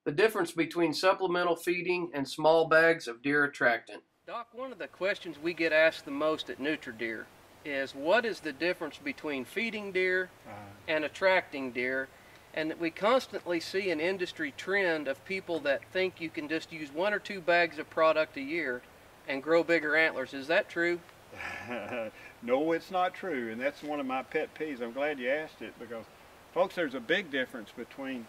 The difference between supplemental feeding and small bags of deer attractant. Doc, one of the questions we get asked the most at NutriDeer is what is the difference between feeding deer and attracting deer? And we constantly see an industry trend of people that think you can just use 1 or 2 bags of product a year and grow bigger antlers. Is that true? No, it's not true, and that's one of my pet peeves. I'm glad you asked it because, folks, there's a big difference between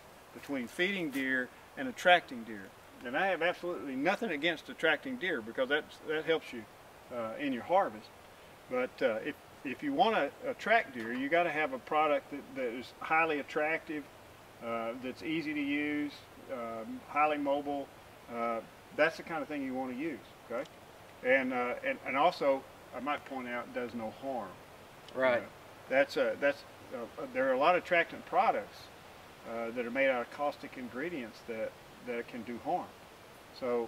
feeding deer and attracting deer. And I have absolutely nothing against attracting deer because that helps you in your harvest. But if you want to attract deer, you got to have a product that is highly attractive, that's easy to use, highly mobile. That's the kind of thing you want to use. Okay, and also I might point out does no harm. Right. There are a lot of attractant products that are made out of caustic ingredients that can do harm. So,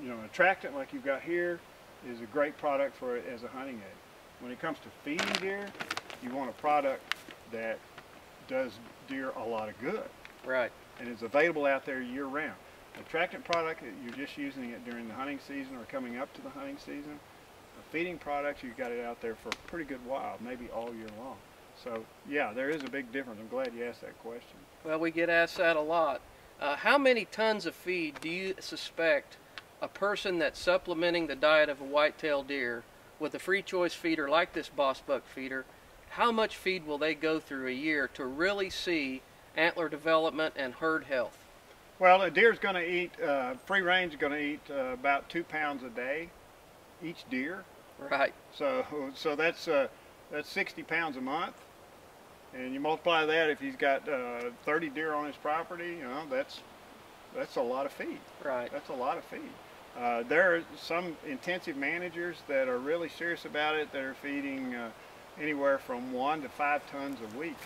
you know, an attractant like you've got here is a great product for it as a hunting aid. When it comes to feeding deer, you want a product that does deer a lot of good. Right. And is available out there year round. An attractant product, you're just using it during the hunting season or coming up to the hunting season. A feeding product, you've got it out there for a pretty good while, maybe all year long. So yeah, there is a big difference. I'm glad you asked that question. Well, we get asked that a lot. How many tons of feed do you suspect a person that's supplementing the diet of a white-tailed deer with a free choice feeder like this Boss Buck feeder, how much feed will they go through a year to really see antler development and herd health? Well, a deer's going to eat, free range is going to eat about 2 pounds a day, each deer. Right. So that's 60 pounds a month. And you multiply that if he's got 30 deer on his property, you know, that's a lot of feed. Right. That's a lot of feed. There are some intensive managers that are really serious about it that are feeding anywhere from 1 to 5 tons a week.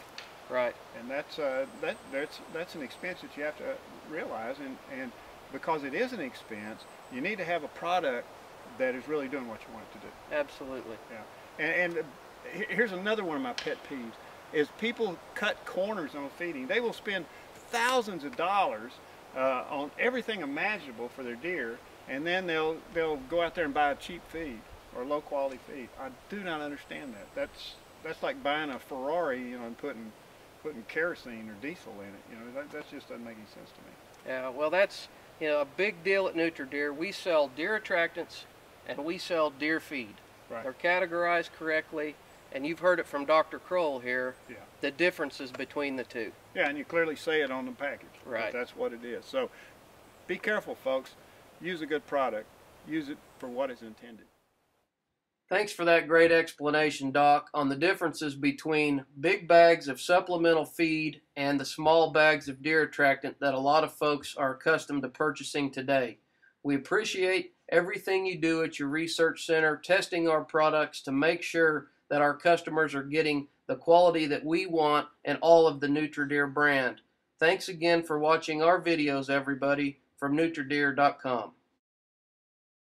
Right. And that's an expense that you have to realize, and because it is an expense, you need to have a product that is really doing what you want it to do. Absolutely. Yeah. And here's another one of my pet peeves. Is people cut corners on feeding. They will spend thousands of dollars on everything imaginable for their deer, and then they'll go out there and buy a cheap feed or low quality feed. I do not understand that. That's like buying a Ferrari, you know, and putting kerosene or diesel in it. You know, that just doesn't make any sense to me. Yeah, well, that's, you know, a big deal at NutriDeer. We sell deer attractants and we sell deer feed. Right. They're categorized correctly. And you've heard it from Dr. Kroll here, yeah, the differences between the two. Yeah, and you clearly say it on the package. Right. That's what it is. So be careful, folks. Use a good product. Use it for what it's intended. Thanks for that great explanation, Doc, on the differences between big bags of supplemental feed and the small bags of deer attractant that a lot of folks are accustomed to purchasing today. We appreciate everything you do at your research center, testing our products to make sure that our customers are getting the quality that we want and all of the NutriDeer brand. Thanks again for watching our videos, everybody, from NutriDeer.com.